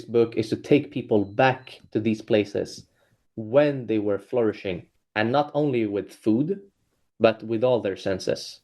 book is to take people back to these places when they were flourishing, and not only with food, but with all their senses.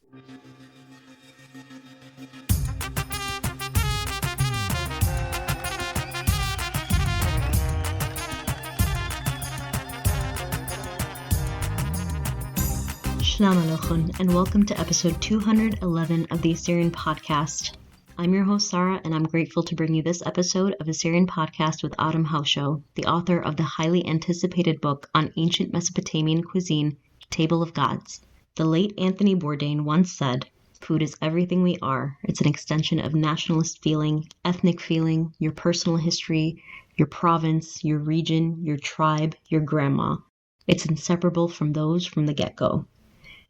Shalom Aleichem, and welcome to episode 211 of the Assyrian podcast. I'm your host, Sarah, and I'm grateful to bring you this episode of Assyrian Podcast with Arim Hawsho, the author of the highly anticipated book on ancient Mesopotamian cuisine, Table of Gods. The late Anthony Bourdain once said, "Food is everything we are. It's an extension of nationalist feeling, ethnic feeling, your personal history, your province, your region, your tribe, your grandma. It's inseparable from those from the get-go."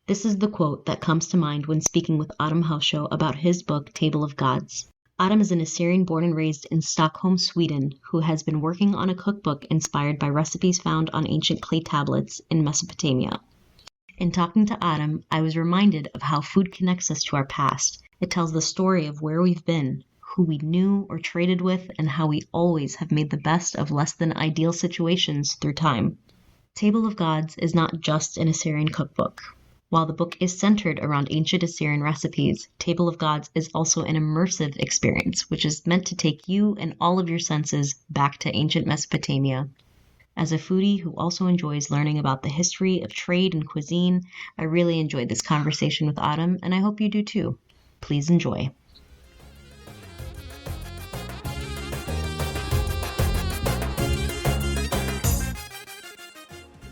This is the quote that comes to mind when speaking with Arim Hawsho about his book, Table of Gods. Arim is an Assyrian born and raised in Stockholm, Sweden, who has been working on a cookbook inspired by recipes found on ancient clay tablets in Mesopotamia. In talking to Arim, I was reminded of how food connects us to our past. It tells the story of where we've been, who we knew or traded with, and how we always have made the best of less than ideal situations through time. Table of Gods is not just an Assyrian cookbook. While the book is centered around ancient Assyrian recipes, Table of Gods is also an immersive experience, which is meant to take you and all of your senses back to ancient Mesopotamia. As a foodie who also enjoys learning about the history of trade and cuisine, I really enjoyed this conversation with Arim, and I hope you do too. Please enjoy.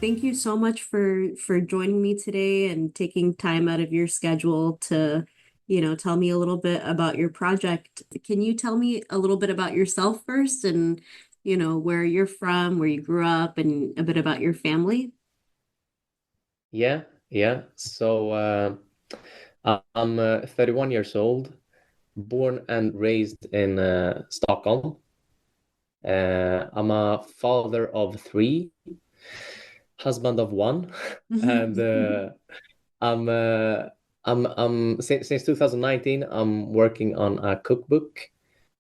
Thank you so much for joining me today and taking time out of your schedule to, tell me a little bit about your project. Can you tell me a little bit about yourself first and, where you're from, where you grew up, and a bit about your family? Yeah. So I'm 31 years old, born and raised in Stockholm. I'm a father of three, husband of one, and I'm since 2019 I'm working on a cookbook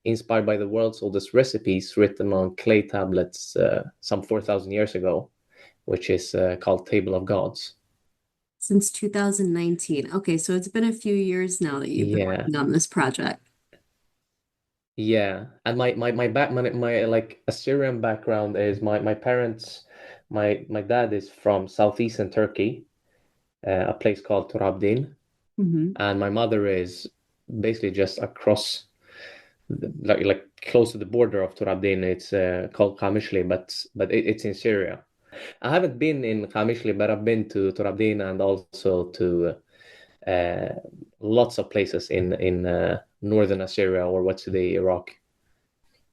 inspired by the world's oldest recipes written on clay tablets some 4,000 years ago, which is called Table of Gods. Since 2019. Okay, so it's been a few years now that you've been Yeah, working on this project. yeah. And my like Assyrian background is my parents, my dad is from southeastern Turkey, a place called Turabdin, Mm-hmm. and my mother is basically just across, like close to the border of Turabdin. It's called Kamishli, but it's in Syria. I haven't been in Kamishli, but I've been to Turabdin and also to uh, lots of places in northern Assyria, or what's today Iraq.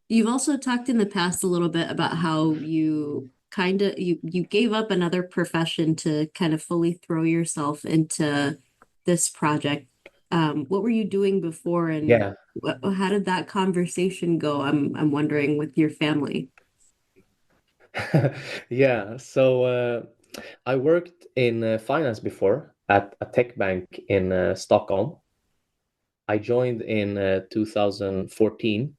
You've also talked in the past a little bit about how you you gave up another profession to kind of fully throw yourself into this project. What were you doing before, and Yeah. how did that conversation go? I'm wondering with your family. Yeah. So I worked in finance before at a tech bank in Stockholm. I joined in 2014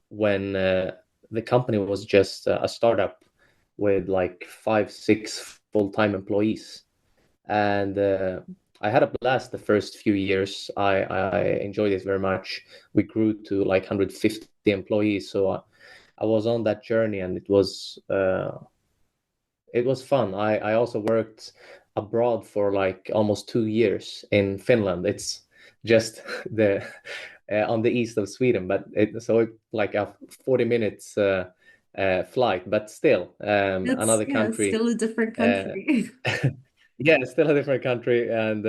when the company was just a startup with like 5, 6 full-time employees. And I had a blast the first few years. I enjoyed it very much. We grew to like 150 employees. So I was on that journey, and it was fun. I also worked abroad for like almost 2 years in Finland. It's just the on the east of Sweden, but it like a 40 minutes flight, but still It's another Yeah, it's country. still a different Uh, country. yeah, still a different country, and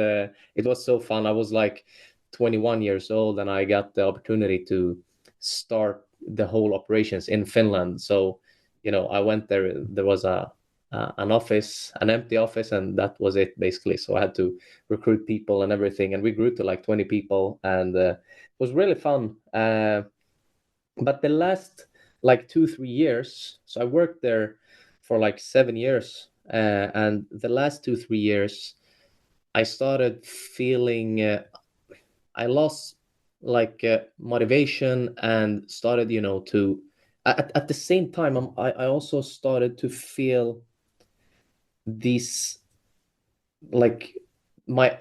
it was so fun. I was like 21 years old, and I got the opportunity to start the whole operations in Finland. So, I went there. There was an office, an empty office, and that was it basically. So I had to recruit people and everything, and we grew to like 20 people, and it was really fun. But the last like 2, 3 years, so I worked there for like 7 years, and the last 2, 3 years, I started feeling I lost like motivation, and started, to at the same time, I also started to feel these, like, my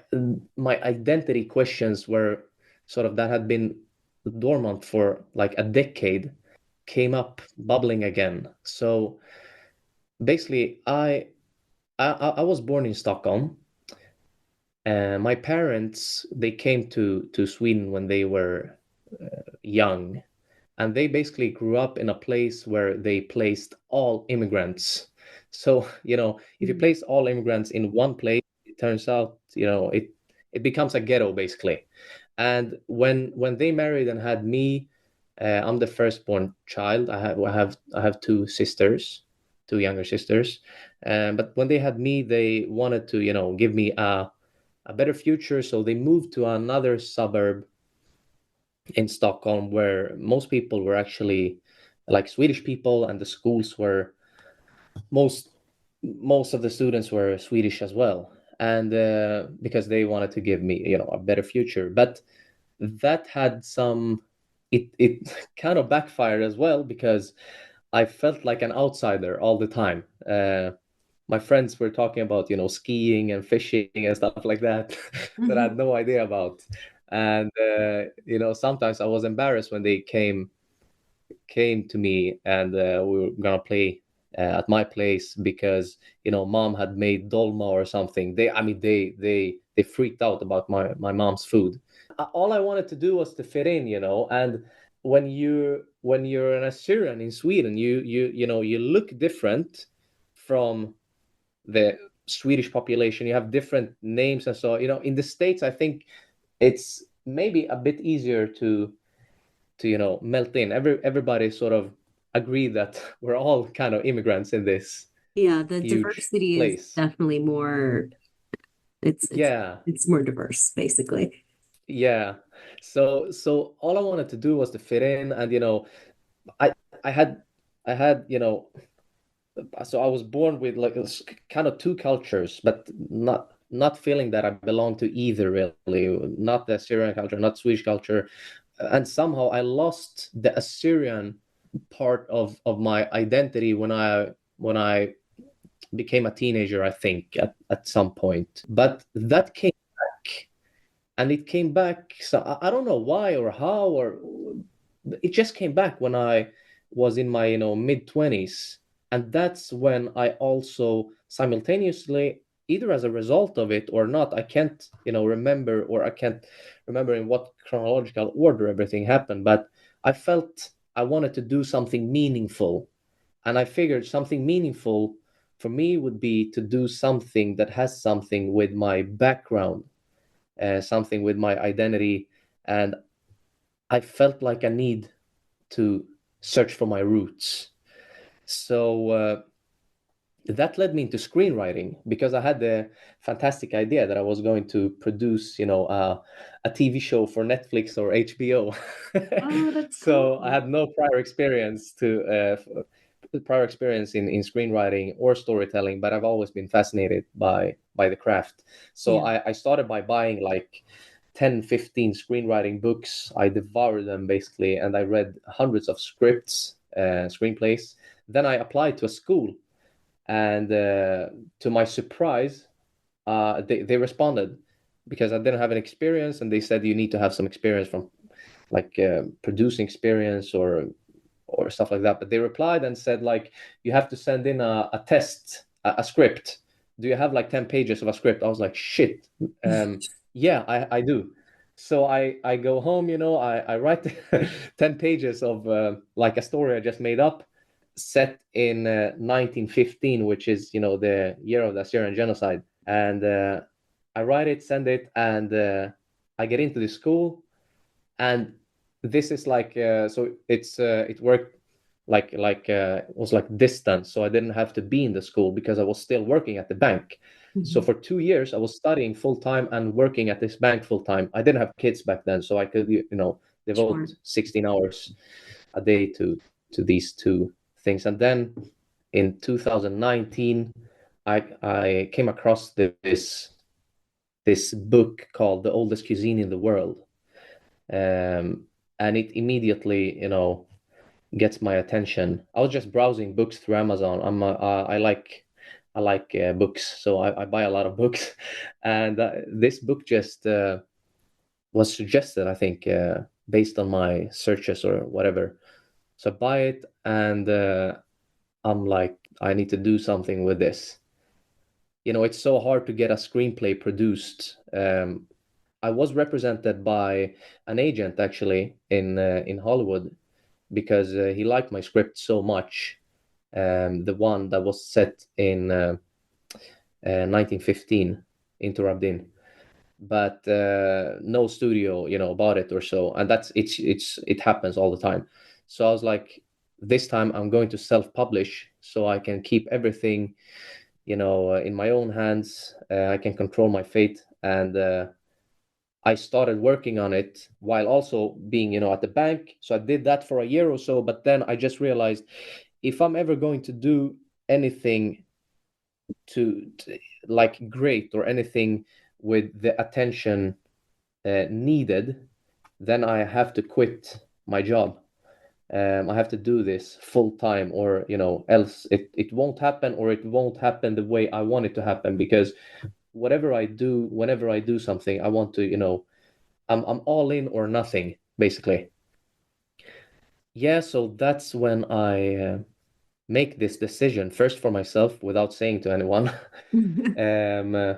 my identity questions were sort of that had been dormant for like a decade, came up bubbling again. So basically, I was born in Stockholm, and my parents, they came to Sweden when they were young, and they basically grew up in a place where they placed all immigrants. So, if you Mhm. place all immigrants in one place, it turns out, it becomes a ghetto basically. And when they married and had me, I'm the firstborn child. I have two sisters, two younger sisters. But when they had me, they wanted to, give me a better future. So they moved to another suburb in Stockholm where most people were actually like Swedish people, and the schools were most most of the students were Swedish as well, and because they wanted to give me, a better future. But that had some, it kind of backfired as well, because I felt like an outsider all the time. My friends were talking about, skiing and fishing and stuff like that that I had Mhm. no idea about. And sometimes I was embarrassed when they came to me, and we were gonna play at my place, because mom had made dolma or something. They freaked out about my mom's food. All I wanted to do was to fit in, and when you're an Assyrian in Sweden, you look different from the Swedish population. You have different names, and so, in the States, I think it's maybe a bit easier to melt in. Everybody sort of agree that we're all kind of immigrants in this Yeah, the huge diversity is place. definitely more, it's it's Yeah, it's more diverse, basically. yeah. So all I wanted to do was to fit in, and I I had I had so I was born with like kind of two cultures, but not feeling that I belonged to either, really. Not the Assyrian culture, not Swedish culture, and somehow I lost the Assyrian part of my identity when I became a teenager, I think, at some point. But that came back, and it came back. So I don't know why or how, or it just came back when I was in my mid 20s, and that's when I also simultaneously, either as a result of it or not, I can't remember, or I can't remember in what chronological order everything happened, but I felt I wanted to do something meaningful, and I figured something meaningful for me would be to do something that has something with my background, something with my identity, and I felt like I need to search for my roots. So that led me into screenwriting, because I had the fantastic idea that I was going to produce, a TV show for Netflix or HBO. Oh, that's So I cool. had no prior experience in screenwriting or storytelling, but I've always been fascinated by the craft. So Yeah. I started by buying like 10, 15 screenwriting books. I devoured them basically, and I read hundreds of scripts, screenplays. Then I applied to a school, and to my surprise, they responded, because I didn't have an experience, and they said you need to have some experience from like producing experience or stuff like that. But they replied and said, like, you have to send in a test, a script. Do you have like 10 pages of a script? I was like, shit. Yeah, I do. So I go home, I write 10 pages of like a story I just made up, set in 1915, which is, the year of the Assyrian genocide. And I write it, send it, and I get into the school. And this is like, so it worked it was like distance, so I didn't have to be in the school because I was still working at the bank. So Mhm. for 2 years I was studying full time and working at this bank full time. I didn't have kids back then, so I could Sure. devote 16 hours a day to these two things. And then in 2019 I came across this book called The Oldest Cuisine in the World, and it immediately, gets my attention. I was just browsing books through Amazon. I like books, so I buy a lot of books, and this book just was suggested, I think, based on my searches or whatever. So I buy it, and I'm like, I need to do something with this. It's so hard to get a screenplay produced. I was represented by an agent actually in Hollywood because he liked my script so much. The one that was set in 1915 in Turabdin, but no studio, bought it or so, and it happens all the time. So I was like, this time I'm going to self-publish so I can keep everything, in my own hands. I can control my fate, and I started working on it while also being, at the bank. So I did that for a year or so, but then I just realized if I'm ever going to do anything to like great or anything with the attention needed, then I have to quit my job. I have to do this full time, or else it won't happen, or it won't happen the way I want it to happen. Because whatever I do, whenever I do something, I want to, I'm all in or nothing, basically. Yeah, so that's when I make this decision first for myself without saying to anyone. um, uh,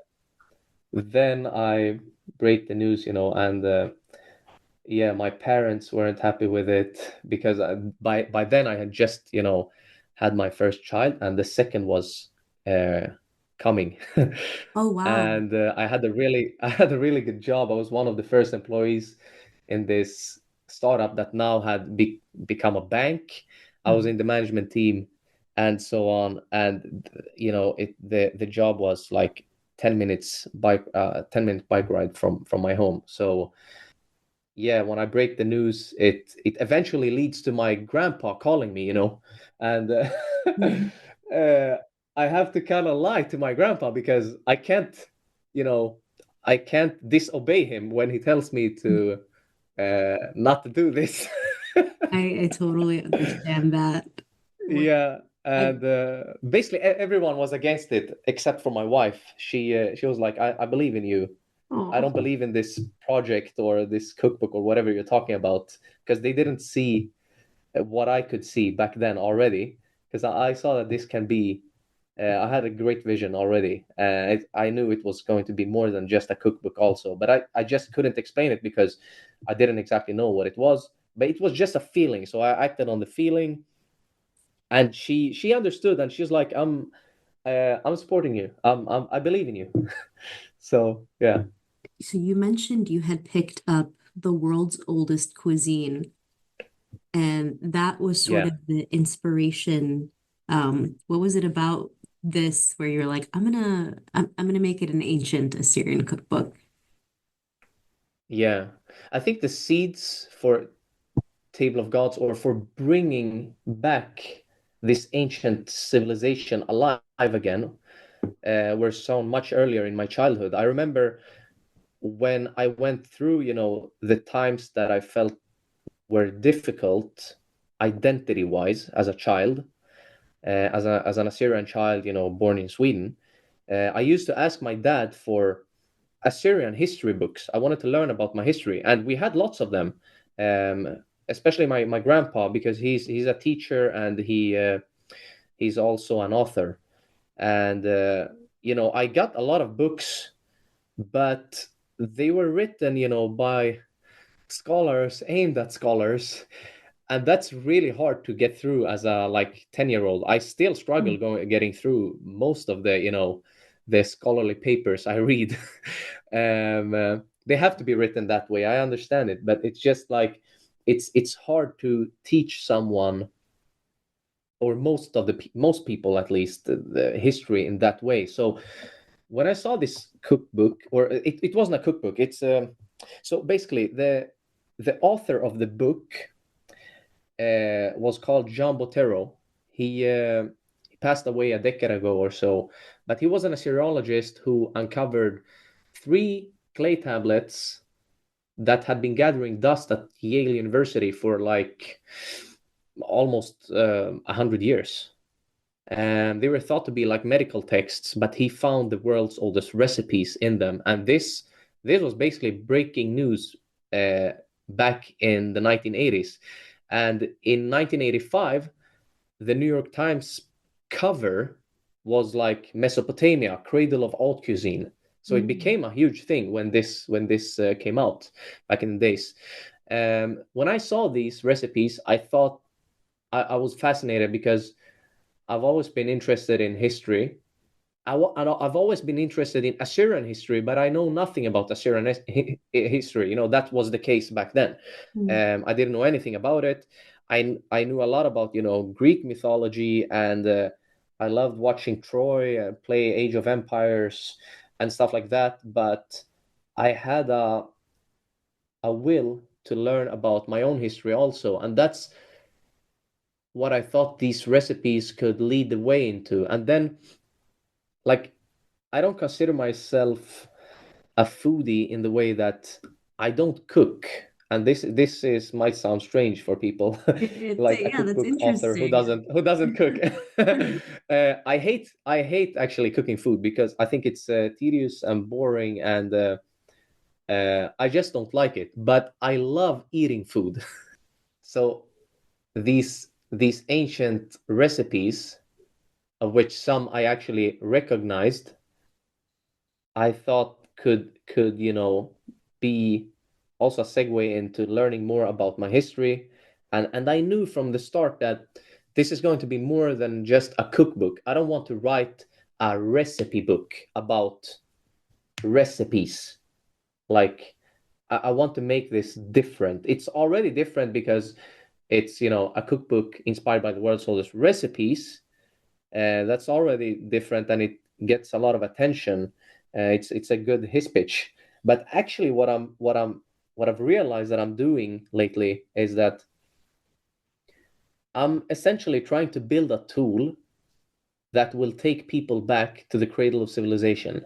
then I break the news, and yeah, my parents weren't happy with it because by then I had just, had my first child, and the second was uh, coming. Oh, wow. And I had a really good job. I was one of the first employees in this startup that now had become a bank. I was Mhm. in the management team and so on. And the job was like 10-minute bike ride from my home. So yeah, when I break the news, it eventually leads to my grandpa calling me, and uh, I have to kind of lie to my grandpa because you know, I can't disobey him when he tells me to not to do this. I totally understand that. What Yeah, I and basically everyone was against it except for my wife. She was like, I believe in you. I don't oh. believe in this project or this cookbook or whatever you're talking about because they didn't see what I could see back then already. Because I saw that this can be, I had a great vision already. I knew it was going to be more than just a cookbook, also, but I just couldn't explain it because I didn't exactly know what it was. But it was just a feeling, so I acted on the feeling, and she understood, and she's like, I'm supporting you. I believe in you. So yeah, So you mentioned you had picked up the world's oldest cuisine, and that was sort yeah. of the inspiration. What was it about this where you're like, I'm gonna make it an ancient Assyrian cookbook? Yeah, I think the seeds for Table of Gods, or for bringing back this ancient civilization alive again, were sown much earlier in my childhood. I remember when I went through, the times that I felt were difficult identity-wise as a child, as an Assyrian child, born in Sweden. I used to ask my dad for Assyrian history books. I wanted to learn about my history, and we had lots of them. Especially my grandpa, because he's a teacher, and he's also an author. And I got a lot of books, but they were written, by scholars aimed at scholars, and that's really hard to get through as a like 10-year-old. I still struggle getting through most of the scholarly papers I read. They have to be written that way. I understand it, but it's just like it's hard to teach someone, or most people at least, the history in that way. So when I saw this cookbook, or it wasn't a cookbook, it's so basically the author of the book was called Jean Botero. He passed away a decade ago or so, but he was an Assyriologist who uncovered three clay tablets that had been gathering dust at Yale University for like almost 100 years. And they were thought to be like medical texts, but he found the world's oldest recipes in them. And this was basically breaking news uh, back in the 1980s. And in 1985, the New York Times cover was like Mesopotamia, cradle of all cuisine. So it became a huge thing when this came out back in the days. When I saw these recipes, I thought I was fascinated because I've always been interested in history. I've always been interested in Assyrian history, but I know nothing about Assyrian history. That was the case back then. I didn't know anything about it. I knew a lot about Greek mythology, and I loved watching Troy and play Age of Empires and stuff like that. But I had a will to learn about my own history also, and that's what I thought these recipes could lead the way into. And then, like, I don't consider myself a foodie in the way that I don't cook. And this is might sound strange for people, like a Yeah, that's cookbook author who interesting. doesn't cook. I hate actually cooking food because I think it's tedious and boring, and I just don't like it. But I love eating food. So these ancient recipes, of which some I actually recognized, I thought could be also a segue into learning more about my history, and I knew from the start that this is going to be more than just a cookbook. I don't want to write a recipe book about recipes. Like I want to make this different. It's already different because it's a cookbook inspired by the world's oldest recipes. That's already different, and it gets a lot of attention. It's a good his pitch. But actually, what I've realized that I'm doing lately is that I'm essentially trying to build a tool that will take people back to the cradle of civilization,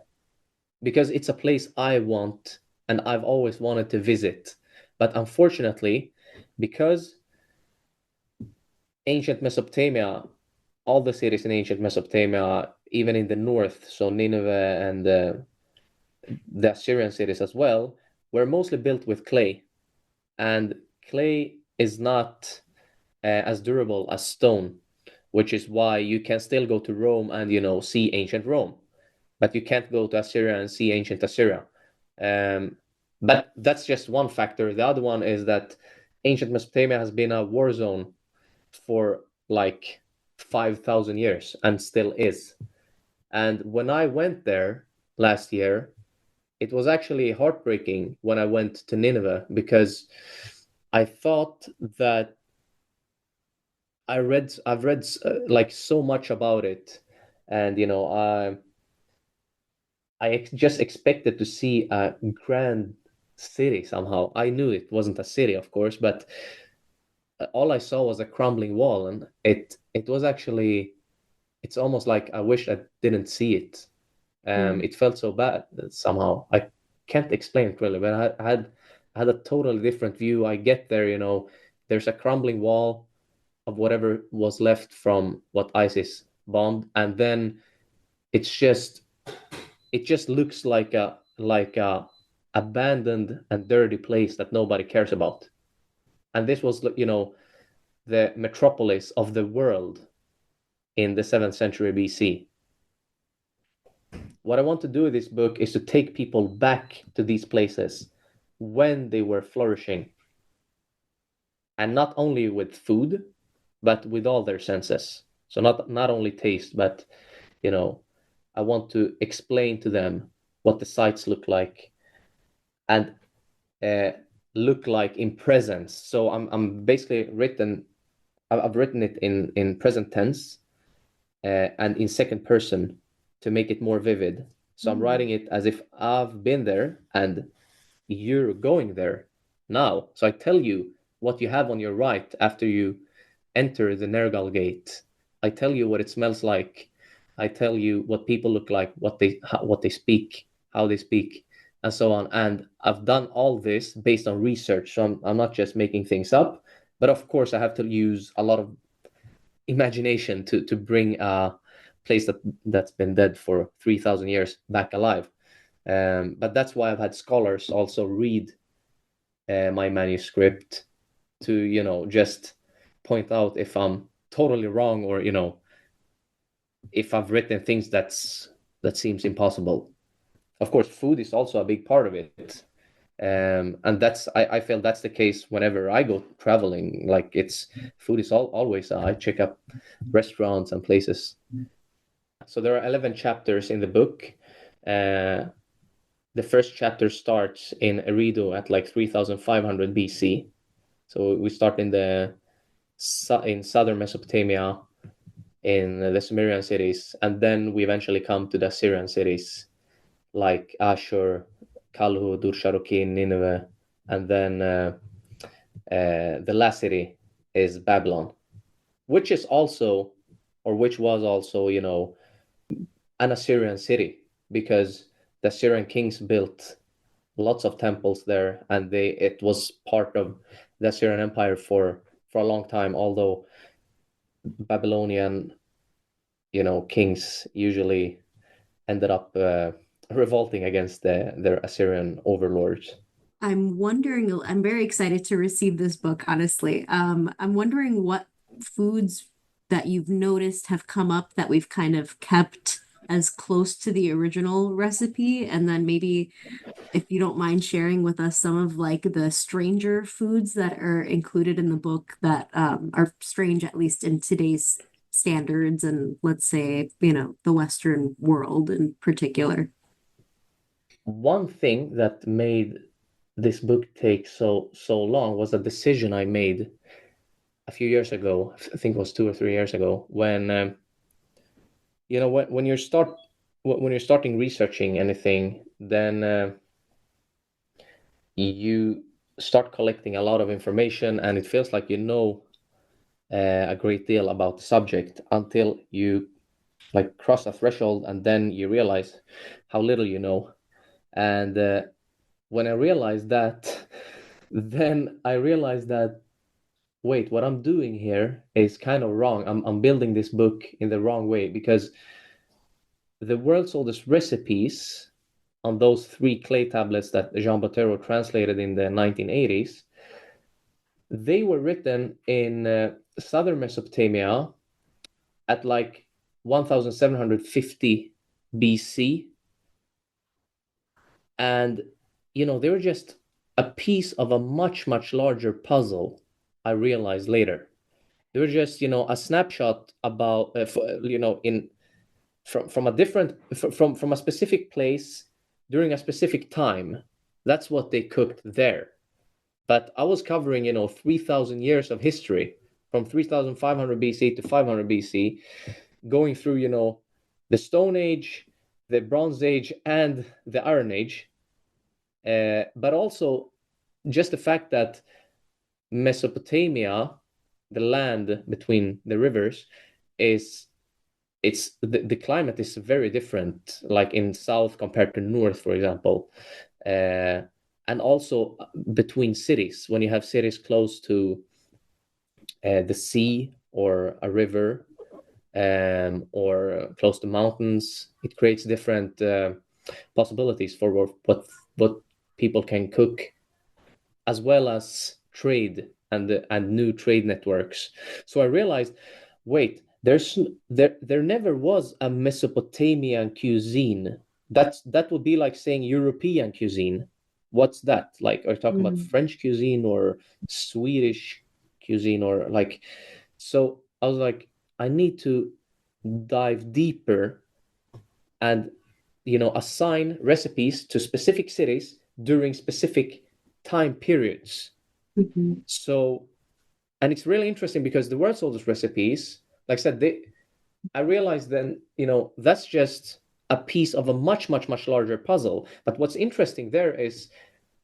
because it's a place I want and I've always wanted to visit. But unfortunately, because ancient Mesopotamia, all the cities in ancient Mesopotamia, even in the north, so Nineveh and the Assyrian cities as well, were mostly built with clay. And clay is not as durable as stone, which is why you can still go to Rome and, see ancient Rome, but you can't go to Assyria and see ancient Assyria. Um, but that's just one factor. The other one is that ancient Mesopotamia has been a war zone for like 5,000 years and still is. And when I went there last year, it was actually heartbreaking when I went to Nineveh, because I thought that I've read like so much about it, and I just expected to see a grand city somehow. I knew it wasn't a city, of course, but all I saw was a crumbling wall, and it was actually, it's almost like I wish I didn't see it. It felt so bad that somehow. I can't explain it really, but I had a totally different view. I get there, there's a crumbling wall of whatever was left from what ISIS bombed, and then it's just it just looks like a abandoned and dirty place that nobody cares about. And this was, the metropolis of the world in the 7th century BC. What I want to do with this book is to take people back to these places when they were flourishing, and not only with food, but with all their senses. So not only taste, but I want to explain to them what the sights look like, and uh, look like in presence. So I'm basically I've written it in present tense, and in second person to make it more vivid. So I'm writing it as if I've been there and you're going there now. So I tell you what you have on your right after you enter the Nergal gate. I tell you what it smells like. I tell you what people look like, what they speak, how they speak, and so on. And I've done all this based on research. So I'm not just making things up, But of course, I have to use a lot of imagination to bring a place that's been dead for 3,000 years back alive. But that's why I've had scholars also read my manuscript to, just point out if I'm totally wrong, or, if I've written things that seems impossible. Of course, food is also a big part of it. And I feel that's the case whenever I go traveling. Like, it's food is always, I check up restaurants and places. So there are 11 chapters in the book. Uh, the first chapter starts in Eridu at like 3,500 BC. So we start in southern Mesopotamia, in the Sumerian cities, and then we eventually come to the Assyrian cities like Ashur, Kalhu, Dur-Sharokin, Nineveh, and then the last city is Babylon, which is also, or which was also, an Assyrian city, because the Assyrian kings built lots of temples there, and it was part of the Assyrian Empire for a long time, although Babylonian, kings usually ended up revolting against their Assyrian overlords. I'm very excited to receive this book, honestly. I'm wondering what foods that you've noticed have come up that we've kind of kept as close to the original recipe, and then maybe if you don't mind sharing with us some of like the stranger foods that are included in the book that are strange, at least in today's standards, and let's say, the Western world in particular. One thing that made this book take so long was a decision I made a few years ago. I think it was 2 or 3 years ago, when when you're starting researching anything, then you start collecting a lot of information, and it feels like a great deal about the subject until you like cross a threshold, and then you realize how little you know. And when I realized that, then I realized that, wait, what I'm doing here is kind of wrong. I'm building this book in the wrong way, because the world's oldest recipes on those 3 clay tablets that Jean Bottero translated in the 1980s, they were written in southern Mesopotamia at like 1750 BC. And, they were just a piece of a much, much larger puzzle, I realized later. They were just, a snapshot about, in from a different, from a specific place during a specific time. That's what they cooked there. But I was covering, 3,000 years of history, from 3,500 BC to 500 BC, going through, the Stone Age, the Bronze Age, and the Iron Age. But also just the fact that Mesopotamia, the land between the rivers, is the climate is very different, like in south compared to north, for example. And also between cities, when you have cities close to the sea or a river, or close to mountains, it creates different possibilities for what people can cook, as well as trade and new trade networks. So I realized, wait, there never was a Mesopotamian cuisine. That would be like saying European cuisine. What's that? Like, are you talking about French cuisine or Swedish cuisine, or like? So I was like, I need to dive deeper and assign recipes to specific cities during specific time periods. Mhm. So, and it's really interesting because the world's oldest recipes, like I said, I realized then, that's just a piece of a much, much, much larger puzzle. But what's interesting there is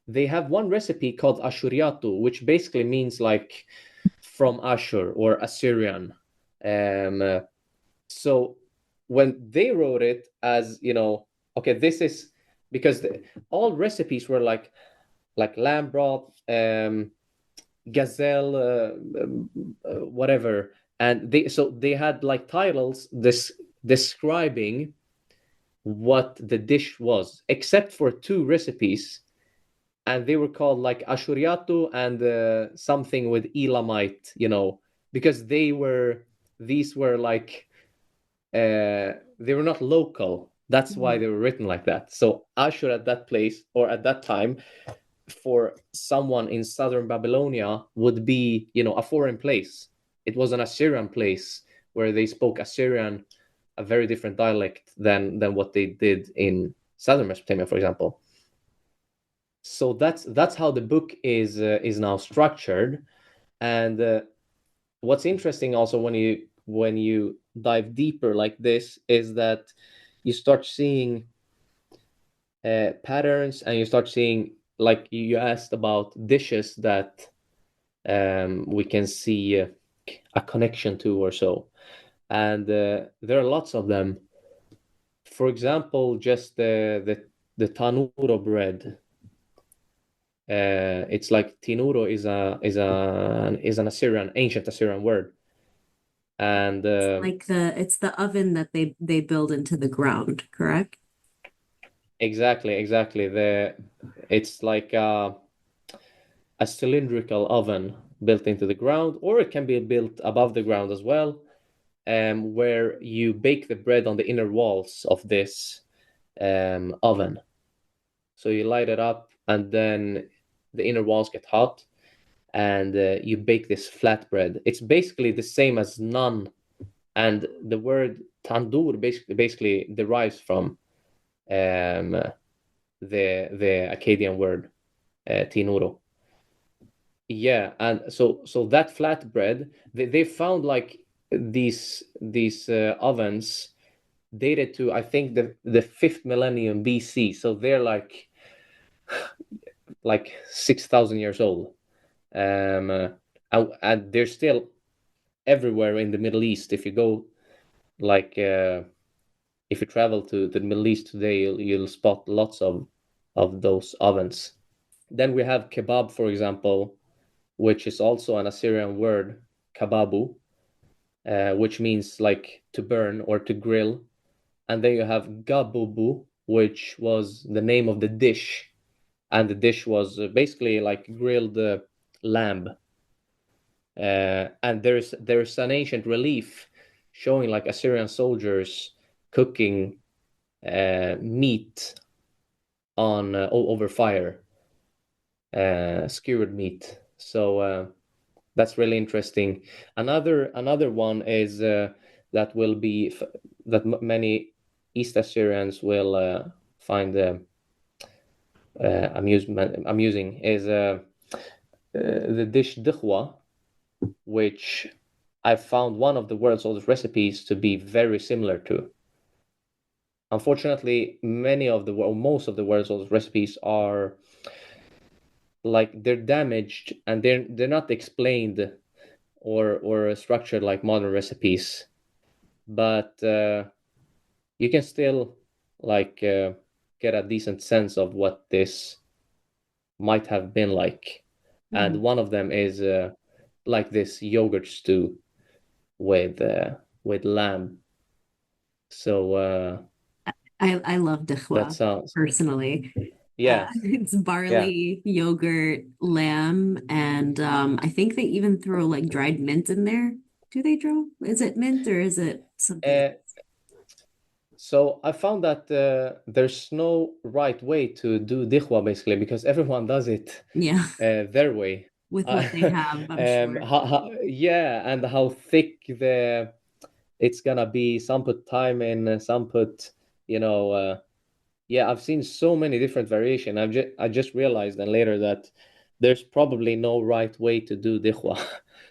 they have one recipe called Ashuriatu, which basically means like from Ashur or Assyrian. So when they wrote it as, okay, this is because all recipes were like lamb broth, gazelle, whatever, and they had like titles describing what the dish was, except for two recipes, and they were called like ashuriatu and something with Elamite, because these were like they were not local. That's why they were written like that. So Ashur at that place or at that time for someone in southern Babylonia would be, a foreign place. It was an Assyrian place where they spoke Assyrian, a very different dialect than what they did in southern Mesopotamia, for example. So that's how the book is now structured. And what's interesting also when you dive deeper like this is that you start seeing patterns, and you start seeing, like you asked about dishes that we can see a connection to or so. And there are lots of them. For example, just the tanuro bread. It's like tinuro is an ancient Assyrian word, and Like it's the oven that they build into the ground, correct? exactly. It's like a cylindrical oven built into the ground, or it can be built above the ground as well, where you bake the bread on the inner walls of this oven. So you light it up, and then the inner walls get hot, and you bake this flatbread. It's basically the same as naan, and the word tandoor basically derives from um, the Akkadian word tinuro. Yeah, and so that flatbread, they found like these ovens dated to, I think, the fifth millennium BC. So they're like 6,000 years old, and they're still everywhere in the Middle East. If you go like if you travel to the Middle East today, you'll spot lots of those ovens. Then we have kebab, for example, which is also an Assyrian word, kababu, which means like to burn or to grill. And then you have gabubu, which was the name of the dish, and the dish was basically like grilled lamb. And there's an ancient relief showing like Assyrian soldiers cooking meat on over fire, skewered meat. So that's really interesting. Another one is that will be that many East Assyrians will find amusing is the dish dikhwa, which I found one of the world's oldest recipes to be very similar to. Unfortunately, most of the world's oldest recipes are like they're damaged, and they're not explained or structured like modern recipes, but you can still like get a decent sense of what this might have been like. And one of them is like this yogurt stew with lamb. So I love that dikhwa sounds, personally. yeah, It's yeah. barley, yogurt, lamb, and I think they even throw like dried mint in there. Do they throw? Is it mint or is it something? Uh, so I found that there's no right way to do dikhwa basically, because everyone does it Yeah, their way. with what they have, I'm sure. Yeah, and how thick it's gonna be. Some put thyme in, some put, you know, yeah. I've seen so many different variation. I just realized then later that there's probably no right way to do dikhwa.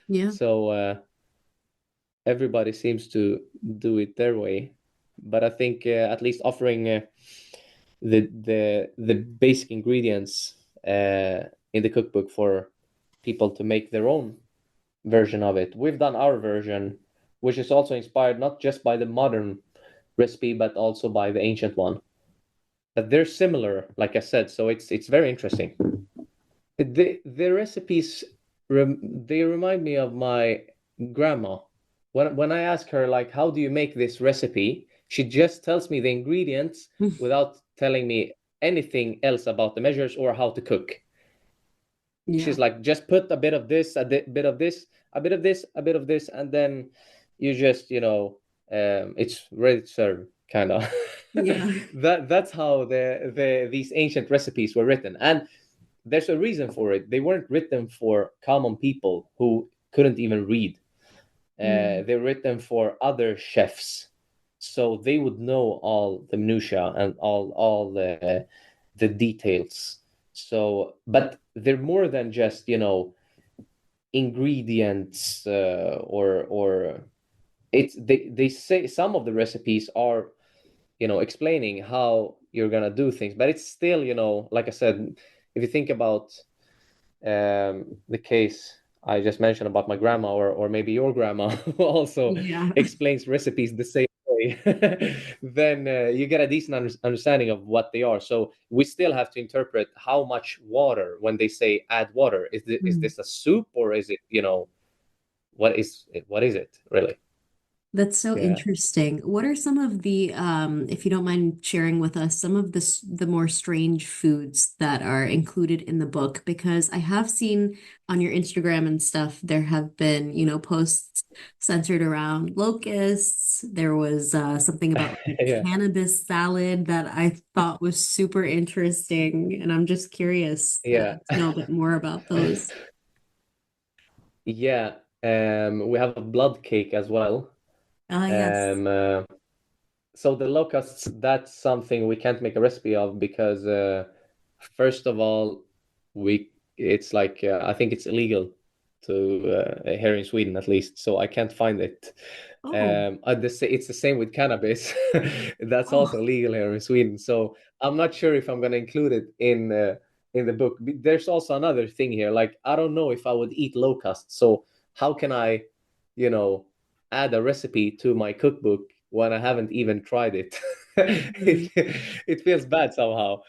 Yeah. So everybody seems to do it their way. But I think at least offering the basic ingredients in the cookbook for people to make their own version of it. We've done our version, which is also inspired not just by the modern recipe but also by the ancient one. But they're similar, like I said, so it's very interesting. The recipes they remind me of my grandma. When I ask her like, how do you make this recipe, she just tells me the ingredients without telling me anything else about the measures or how to cook. Yeah. She's like, just put a bit of this, bit of this, a bit of this, a bit of this, and then you just, it's ready to serve, kind of. Yeah. That's how these ancient recipes were written, and there's a reason for it. They weren't written for common people who couldn't even read. Mm. They were written for other chefs, so they would know all the minutia and all the details. So, but they're more than just ingredients, or it's they say some of the recipes are explaining how you're gonna do things, but it's still like I said, if you think about the case I just mentioned about my grandma, or maybe your grandma, who also Yeah. explains recipes the same way, then you get a decent understanding of what they are. So we still have to interpret how much water, when they say add water, is Mm. this a soup, or is it, what is it really? That's so Yeah. interesting. What are some of the, if you don't mind sharing with us, some of the more strange foods that are included in the book? Because I have seen on your Instagram and stuff, there have been, posts centered around locusts. There was something about like a Yeah. cannabis salad that I thought was super interesting, and I'm just curious Yeah. to know a bit more about those. Yeah. We have a blood cake as well. Ah, yes. um So the locusts, that's something we can't make a recipe of, because first of all, we it's like, I think it's illegal to, here in Sweden at least, so I can't find it. Oh, It's the same with cannabis. That's also oh. legal here in Sweden. So I'm not sure if I'm going to include it in the book. There's also another thing here. Like, I don't know if I would eat locusts. So how can I, you know, add a recipe to my cookbook when I haven't even tried it? Mhm. It feels bad somehow.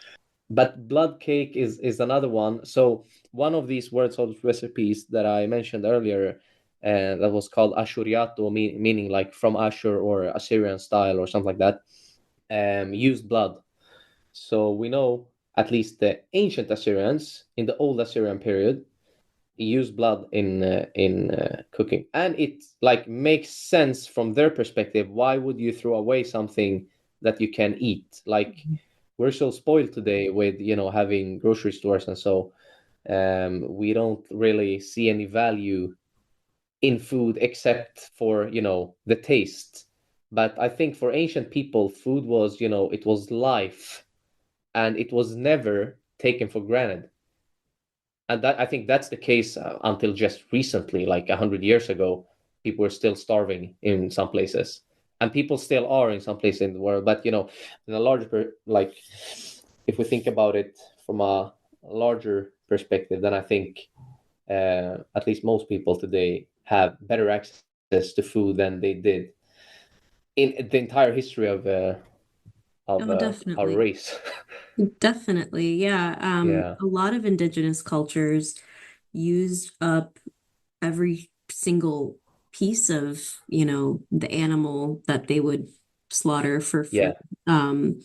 But blood cake is another one. So one of these word salt recipes that I mentioned earlier, that was called ashuriato, meaning like from Ashur or Assyrian style or something like that, used blood. So we know at least the ancient Assyrians in the old Assyrian period used blood in cooking, and it like makes sense from their perspective. Why would you throw away something that you can eat? Like, we're so spoiled today with having grocery stores, and so we don't really see any value in food except for the taste. But I think for ancient people, food was, it was life, and it was never taken for granted. And that, I think that's the case until just recently, like 100 years ago. People were still starving in some places, and people still are in some places in the world. But in a like, if we think about it from a larger perspective, then I think at least most people today have better access to food than they did in the entire history of Oh, our definitely. race. Definitely. Yeah. Yeah. A lot of indigenous cultures used up every single piece of, the animal that they would slaughter for food. Yeah. Um,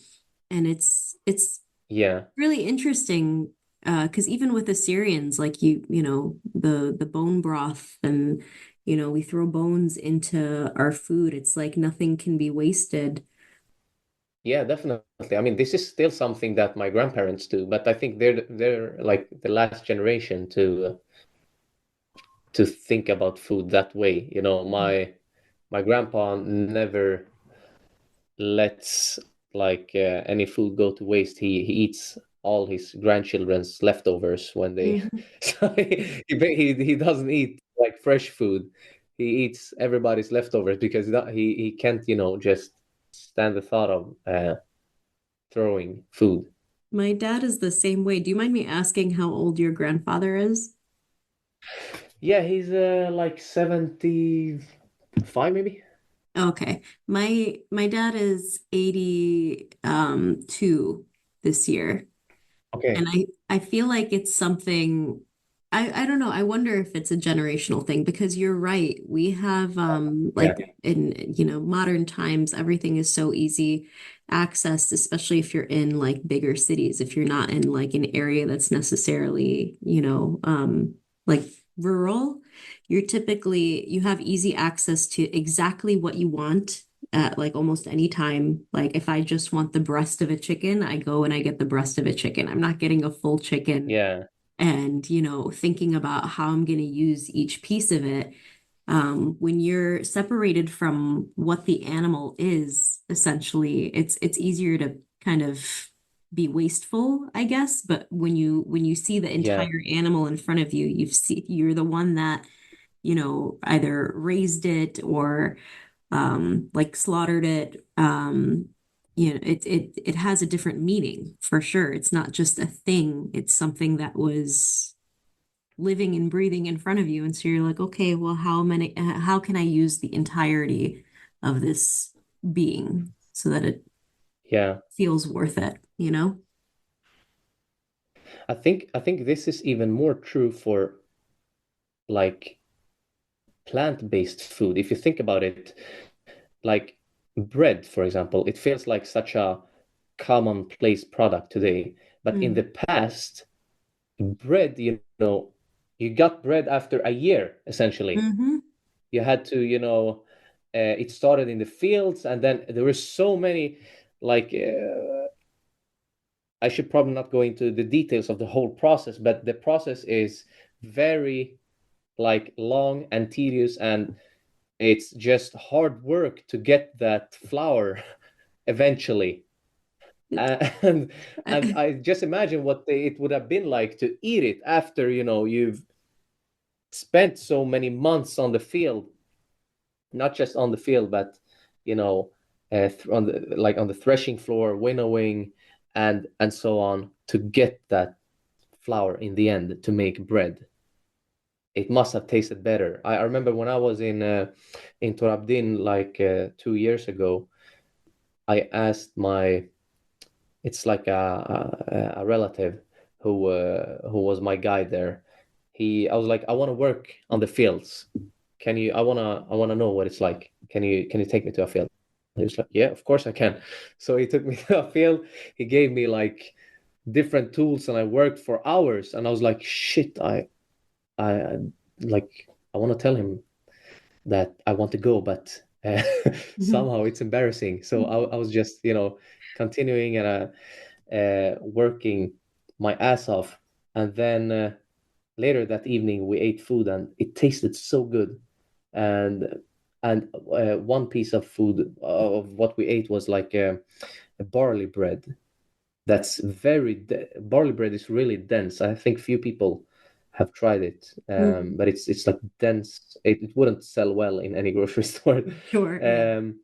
and it's Yeah. really interesting because even with Assyrians, like the bone broth and we throw bones into our food. It's like nothing can be wasted. Yeah, definitely. I mean, this is still something that my grandparents do, but I think they're like the last generation to think about food that way. My grandpa never lets like any food go to waste. He eats all his grandchildren's leftovers when they Mhm. so he doesn't eat like fresh food. He eats everybody's leftovers because he can't, just stand the thought of throwing food. My dad is the same way. Do you mind me asking how old your grandfather is? Yeah, he's like 75 maybe. Okay. My dad is 80 two this year. And Okay. I feel like it's something I don't know. I wonder if it's a generational thing because you're right. We have Yeah, like in modern times everything is so easy access, especially if you're in like bigger cities. If you're not in like an area that's necessarily, like rural, you have easy access to exactly what you want at like almost any time. Like if I just want the breast of a chicken, I go and I get the breast of a chicken. I'm not getting a full chicken yeah, and thinking about how I'm going to use each piece of it. When you're separated from what the animal is, essentially it's easier to kind of be wasteful, I guess. But when you see the yeah, entire animal in front of you, you're the one that either raised it or like slaughtered it. It has a different meaning for sure. It's not just a thing, it's something that was living and breathing in front of you. And so you're like, okay, well, how can I use the entirety of this being so that it yeah. feels worth it, you know? I think this is even more true for like plant-based food. If you think about it, like bread, for example, it feels like such a commonplace product today. But in the Mm. past, bread, you got bread after a year, essentially. Hmm. You had to, it started in the fields, and then there were so many, like, I should probably not go into the details of the whole process, but the process is very, like, long and tedious, and it's just hard work to get that flour eventually. And and I just imagine what it would have been like to eat it after, you've spent so many months on the field, not just on the field, but on the threshing floor, winnowing, and so on, to get that flour in the end to make bread. It must have tasted better. I remember when I was in Torabdin, like 2 years ago. I asked it's like a relative who was my guide there. I was like, I want to work on the fields. Can you? I wanna know what it's like. Can you take me to a field? He was like, yeah, of course I can. So he took me to a field. He gave me like different tools, and I worked for hours. And I was like, shit, I like I want to tell him that I want to go, but Hmm. somehow it's embarrassing. So I was just, continuing and working my ass off. And then later that evening, we ate food, and it tasted so good. And one piece of food of what we ate was like a barley bread. Barley bread is really dense. I think few people have tried it, Mm. but it's like dense. It wouldn't sell well in any grocery store. Sure, yeah. Um,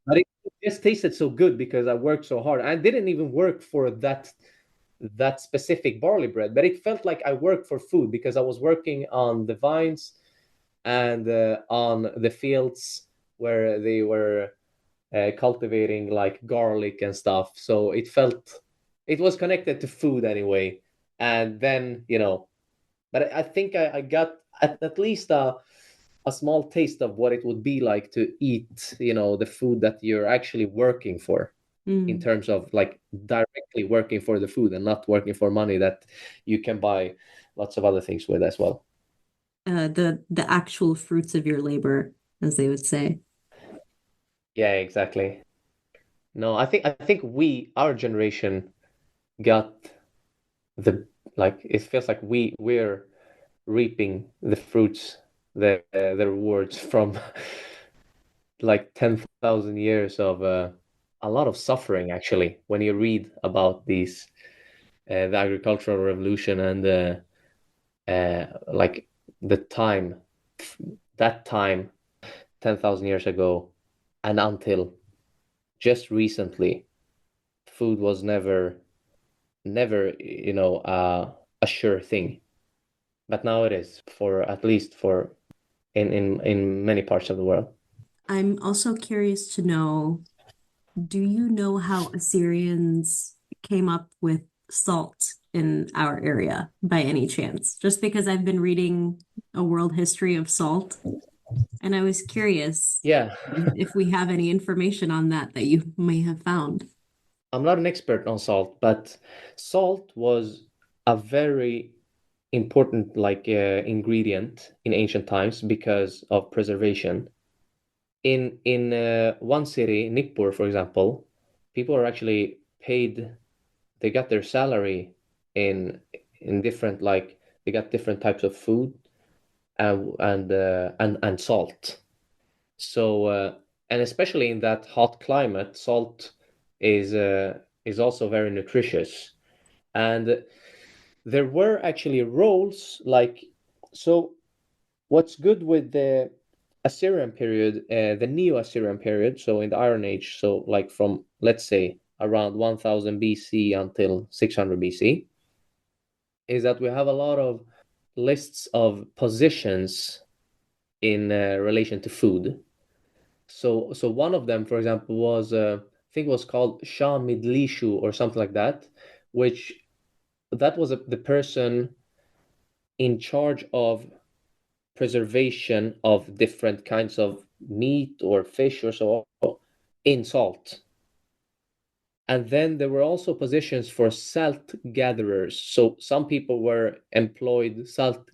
but it just tasted so good because I worked so hard. I didn't even work for that specific barley bread, but it felt like I worked for food because I was working on the vines and on the fields where they were cultivating like garlic and stuff. So it was connected to food anyway. And then, but I think I got at least a small taste of what it would be like to eat, the food that you're actually working for, in Mm. terms of like directly working for the food and not working for money that you can buy lots of other things with as well. The actual fruits of your labor, as they would say. Yeah, exactly. No, I think our generation got the like it feels like we're reaping the fruits, the rewards from like 10,000 years of a lot of suffering, actually, when you read about the agricultural revolution and like the time that time 10,000 years ago and until just recently, food was never a sure thing, but now it is, for at least for in many parts of the world. I'm also curious to know, do you know how Assyrians came up with salt? in our area by any chance? Just because I've been reading a world history of salt, and I was curious Yeah, if we have any information on that that you may have found. I'm not an expert on salt, but salt was a very important ingredient in ancient times because of preservation. In one city, Nippur, for example, people are actually paid. They got their salary in in different like they got different types of food and salt. So and especially in that hot climate, salt is also very nutritious. And there were actually roles like so. What's good with the Assyrian period, the Neo-Assyrian period, so in the Iron Age, so like from let's say around 1000 BC until 600 BC, is that we have a lot of lists of positions in relation to food. So one of them, for example, was I think it was called Shah Midlishu or something like that, which that was the person in charge of preservation of different kinds of meat or fish or so in salt. And then there were also positions for salt gatherers. So some people were employed salt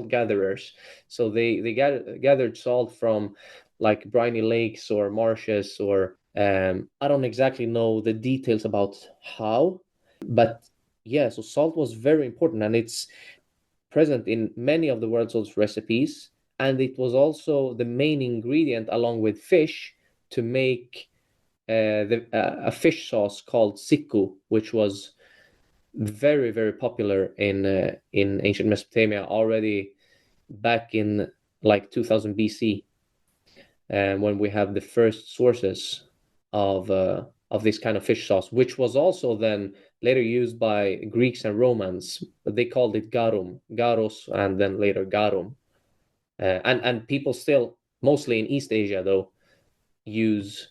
gatherers. So they gathered salt from like briny lakes or marshes or I don't exactly know the details about how, but yeah, so salt was very important and it's present in many of the world's recipes, and it was also the main ingredient along with fish to make a fish sauce called siku, which was very very popular in ancient Mesopotamia already back in like 2000 BC, when we have the first sources of this kind of fish sauce, which was also then later used by Greeks and Romans. But they called it garos, and then later garum. And people still, mostly in East Asia, though, use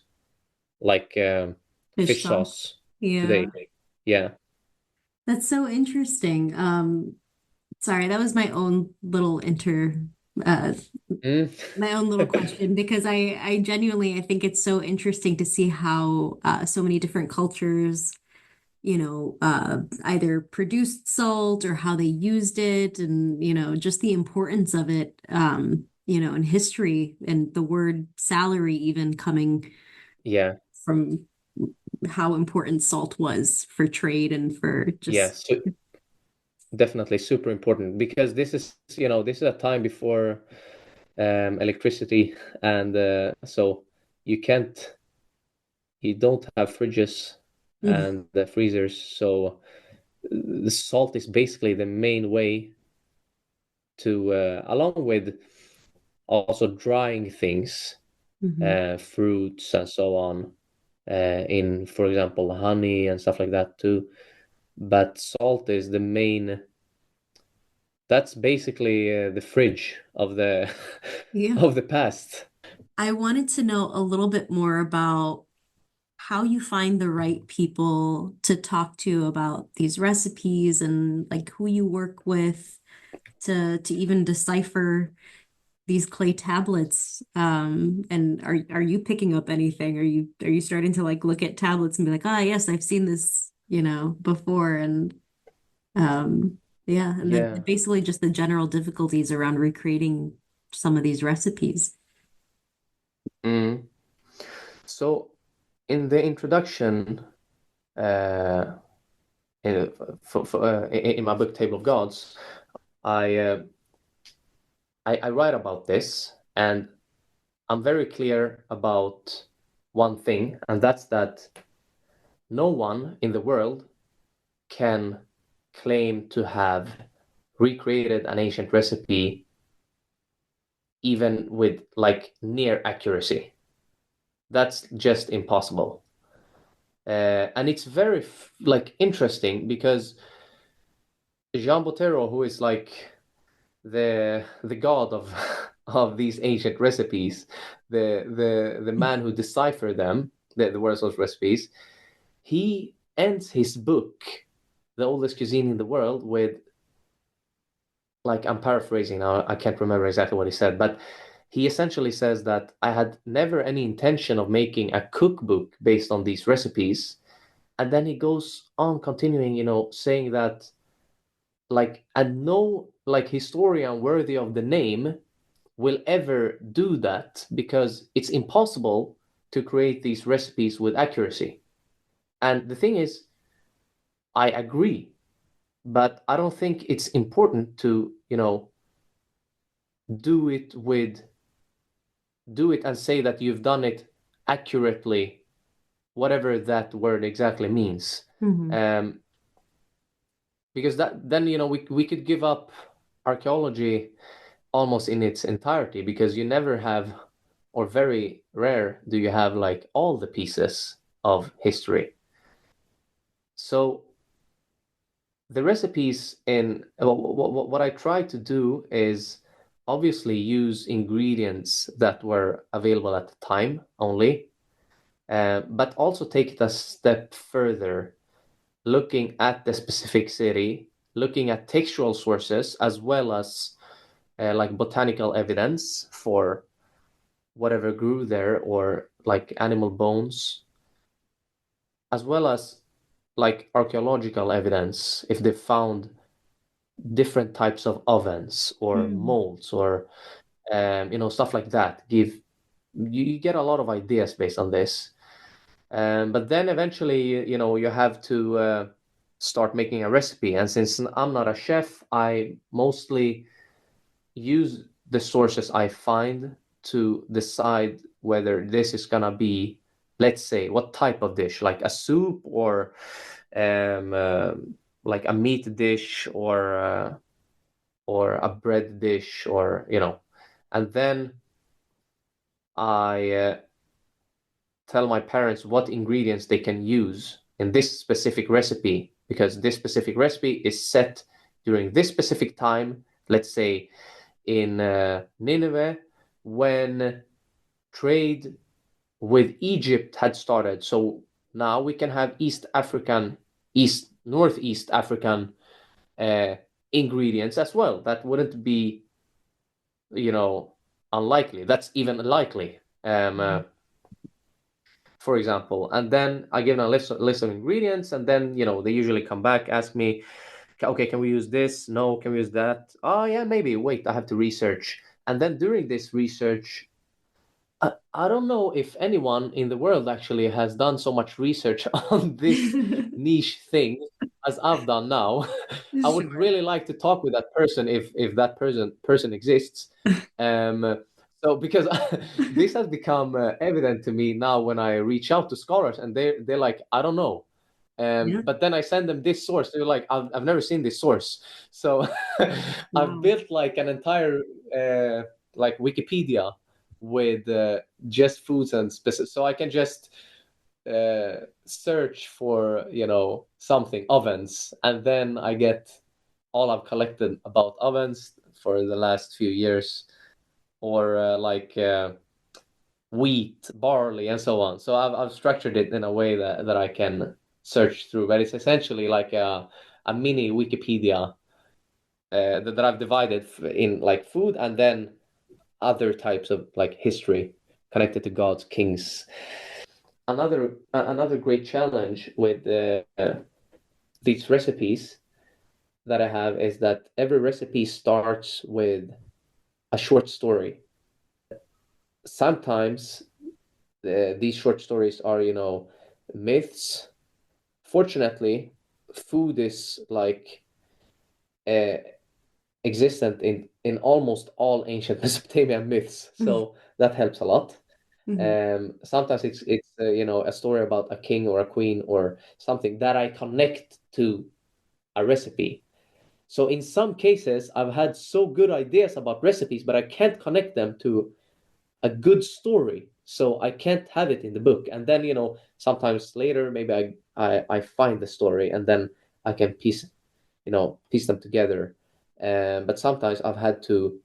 like Fish fish sauce. sauce Yeah, today. Yeah. that's so interesting. Sorry, that was my own little uh Mm. my own little question because I genuinely I think it's so interesting to see how so many different cultures, either produced salt or how they used it and, just the importance of it, in history and the word salary even coming Yeah. from how important salt was for trade and for Yeah. just. So definitely super important because this is a time before electricity, and so you can't you don't have fridges Mm, and the freezers, so the salt is basically the main way to along with also drying things, mhm. fruits and so on, in for example honey and stuff like that too. But salt is the main, that's basically the fridge of the Yeah. of the past. I wanted to know a little bit more about how you find the right people to talk to about these recipes and like who you work with to even decipher these clay tablets. And are you picking up anything? Are you starting to like look at tablets and be like, ah, yes, I've seen this, before and um yeah, and then Yeah. basically just the general difficulties around recreating some of these recipes. Mm. So in the introduction, uh, in my book Table of Gods, I, uh, I write about this, and I'm very clear about one thing, and that's that no one in the world can claim to have recreated an ancient recipe even with like near accuracy. That's just impossible. And it's very like interesting because Jean Botero, who is like the god of of these ancient recipes, the man who deciphered them, the world's recipes, he ends his book the oldest cuisine in the world with, like, I'm paraphrasing now, I can't remember exactly what he said, but he essentially says that I had never any intention of making a cookbook based on these recipes. And then he goes on continuing, saying that, like, and no, like, historian worthy of the name will ever do that because it's impossible to create these recipes with accuracy. And the thing is, I agree, but I don't think it's important to, do it with do it and say that you've done it accurately, whatever that word exactly means. Mm-hmm. Because that then, we could give up archaeology almost in its entirety, because you never have, or very rare do you have, like, all the pieces of history. So the recipes in what I try to do is obviously use ingredients that were available at the time only, but also take it a step further, looking at the specific city, looking at textual sources, as well as like botanical evidence for whatever grew there, or like animal bones, as well as like archaeological evidence if they found different types of ovens or Mm. molds, or stuff like that. You get a lot of ideas based on this. But then eventually, you have to start making a recipe. And since I'm not a chef, I mostly use the sources I find to decide whether this is gonna be, let's say, what type of dish, like a soup, or um, uh, like a meat dish, or a bread dish, or and then I tell my parents what ingredients they can use in this specific recipe, because this specific recipe is set during this specific time, let's say in Nineveh, when trade with Egypt had started. So now we can have Northeast African uh, ingredients as well. That wouldn't be, you know, unlikely. That's even likely. For example, and then I give them a list of ingredients, and then they usually come back, ask me, okay, can we use this? No, can we use that? Oh yeah, maybe. Wait, I have to research. And then during this research, I don't know if anyone in the world actually has done so much research on this niche thing as I've done now. I would Sure. really like to talk with that person if that person exists. Um, so because this has become evident to me now when I reach out to scholars, and they're like, I don't know. Yeah. But then I send them this source. They're like, I've never seen this source. So I've Wow. built like an entire like Wikipedia with just foods and specific, so I can just search for something ovens, and then I get all I've collected about ovens for the last few years, or wheat, barley, and so on. So I've structured it in a way that I can search through, but it's essentially like a mini Wikipedia that I've divided in like food, and then other types of like history connected to gods, kings. Another great challenge with these recipes that I have is that every recipe starts with a short story. Sometimes these short stories are, myths. Fortunately, food is like uh, existent in almost all ancient Mesopotamian myths, so that helps a lot. Mhm. Sometimes it's a story about a king or a queen or something that I connect to a recipe. So in some cases, I've had so good ideas about recipes, but I can't connect them to a good story, so I can't have it in the book. And then sometimes later, maybe I find the story, and then I can piece them together. But sometimes I've had to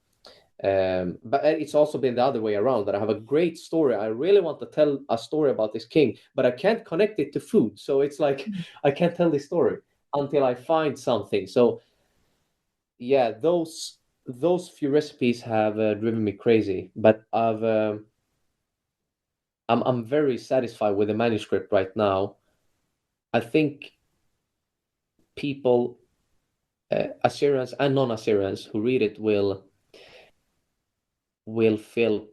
but it's also been the other way around, that I have a great story. I really want to tell a story about this king, but I can't connect it to food. So it's like I can't tell this story. until I find something. So yeah, those few recipes have driven me crazy. But I'm very satisfied with the manuscript right now. I think people, Assyrians and non-Assyrians who read it will feel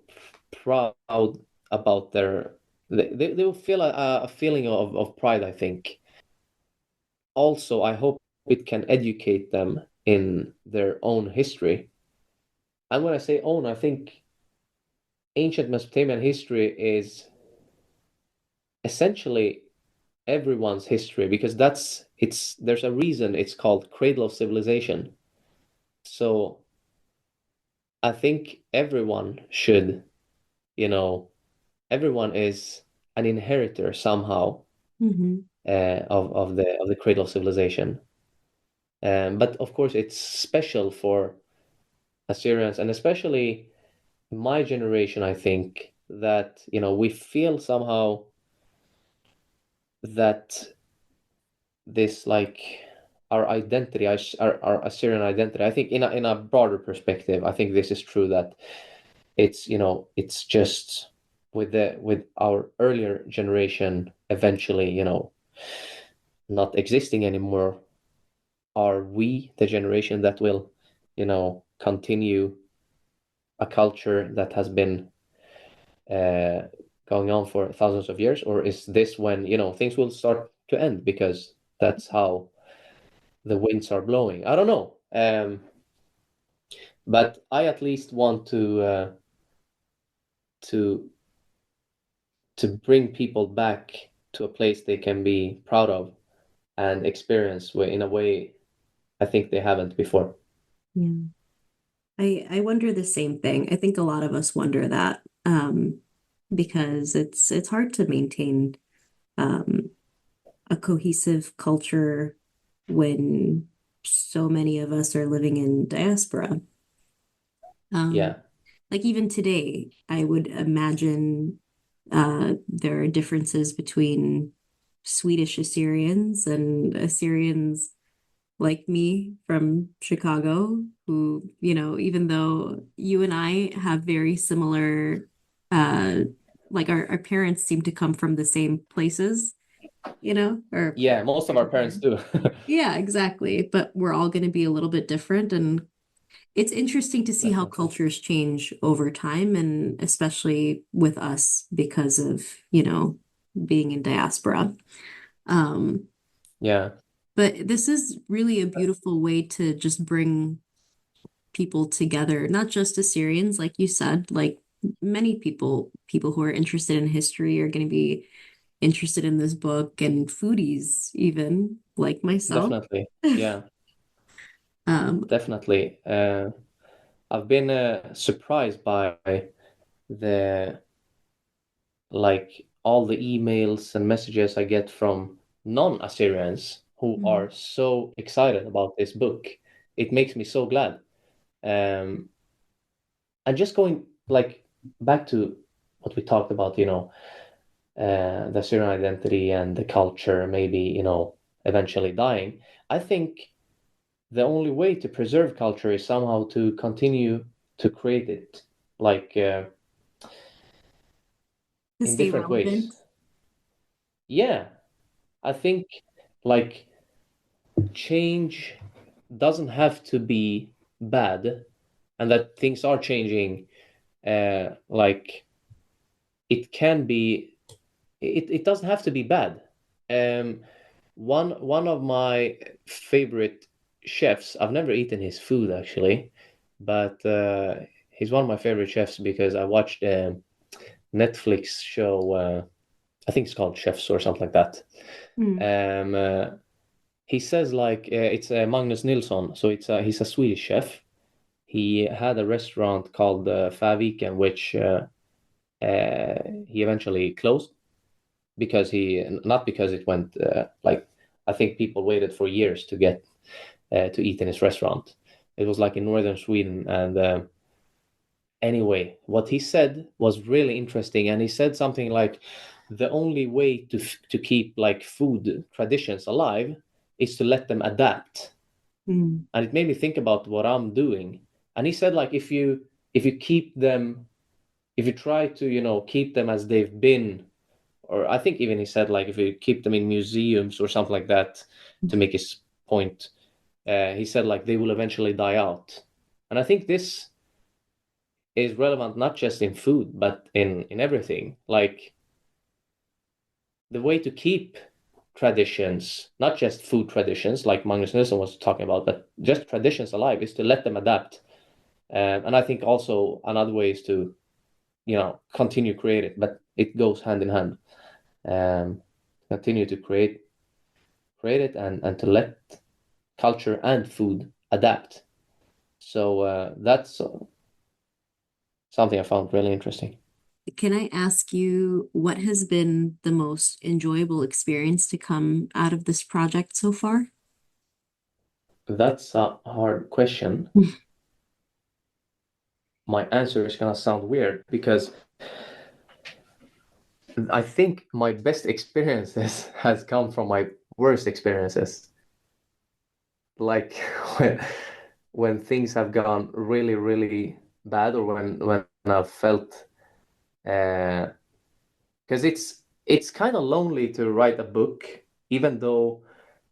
proud about they will feel a feeling of pride, I think. Also, I hope it can educate them in their own history. And when I say own, I think ancient Mesopotamian history is essentially everyone's history because there's a reason it's called cradle of civilization. So I think everyone should, you know, everyone is an inheritor somehow Hmm. of the cradle of civilization. But of course, it's special for Assyrians and especially my generation. I think that we feel somehow that this like our identity, our Assyrian identity. I think in a broader perspective, I think this is true that it's just with our earlier generation eventually not existing anymore. Are we the generation that will continue a culture that has been uh, going on for thousands of years, or is this when things will start to end because that's how the winds are blowing? I don't know. But I at least want to to bring people back to a place they can be proud of and experience in a way I think they haven't before. Yeah. I wonder the same thing. I think a lot of us wonder that, because it's hard to maintain um, a cohesive culture when so many of us are living in diaspora. Um, Yeah, like even today, I would imagine there are differences between Swedish Assyrians and Assyrians like me from Chicago, who, even though you and I have very similar, uh, like our parents seem to come from the same places, or yeah, most of our parents do. yeah, exactly. But we're all going to be a little bit different. And it's interesting to see how Definitely. cultures change over time, and especially with us because of, being in diaspora. Um, Yeah, but this is really a beautiful way to just bring people together, not just Assyrians, like you said, like many people who are interested in history are going to be interested in this book, and foodies, even like myself. definitely. Yeah, Um, definitely. I've been surprised by the all the emails and messages I get from non-Assyrians who mm, are so excited about this book. It makes me so glad. Um, and just going back to what we talked about, the Assyrian identity and the culture, maybe, eventually dying. I think the only way to preserve culture is somehow to continue to create it, like to in stay different ways. relevant. Yeah, I think like change doesn't have to be bad, and that things are changing. Like it can be, it doesn't have to be bad. Um, one of my favorite chefs, I've never eaten his food actually, but he's one of my favorite chefs because I watched a Netflix show. I think it's called Chefs or something like that. Mm, Um, he says it's Magnus Nilsson, so he's a Swedish chef. He had a restaurant called Faviken, which he eventually closed because he not because it went I think people waited for years to get to eat in his restaurant. It was like in northern Sweden, and anyway, what he said was really interesting, and he said something like the only way to keep like food traditions alive is to let them adapt. Mm. And it made me think about what I'm doing. And he said, like, if you keep them, if you try to, keep them as they've been, or I think even he said, like, if you keep them in museums or something like that, to make his point, he said, like, they will eventually die out. And I think this is relevant not just in food, but in everything. Like, the way to keep traditions, not just food traditions, like Magnus Nilsson was talking about, but just traditions alive, is to let them adapt. And I think also another way is to, continue create it, but it goes hand in hand. Continue to create it, and to let culture and food adapt. So that's something I found really interesting. Can I ask you what has been the most enjoyable experience to come out of this project so far? That's a hard question. My answer is gonna sound weird because I think my best experiences has come from my worst experiences. Like when when things have gone really, really bad, or when I've felt because it's kind of lonely to write a book, even though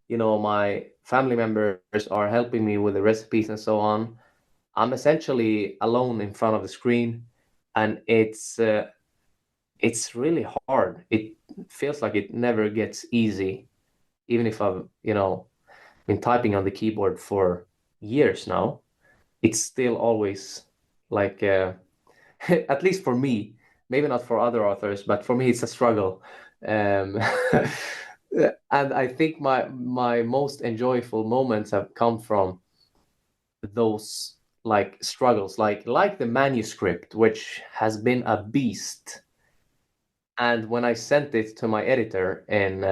my family members are helping me with the recipes and so on. I'm essentially alone in front of the screen, and it's really hard. It feels like it never gets easy, even if I've been typing on the keyboard for years now. It's still always like at least for me, maybe not for other authors, but for me it's a struggle. um, and I think my most enjoyable moments have come from those like struggles, like the manuscript, which has been a beast. And when I sent it to my editor in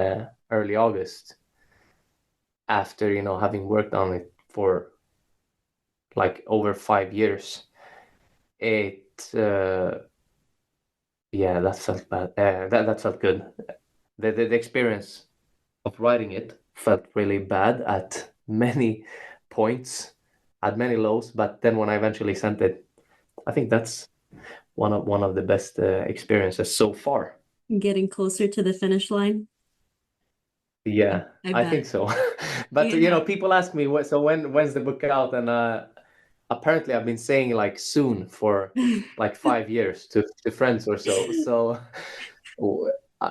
early August, after having worked on it for like over 5 years, it yeah, that felt bad. That felt good. The experience of writing it felt really bad at many points, at many lows. But then when I eventually sent it, I think that's one of the best experiences so far. Getting closer to the finish line? Yeah, I I bet. think so. But Yeah. people ask me so when's the book out, and apparently I've been saying like soon for like 5 years to friends or so. So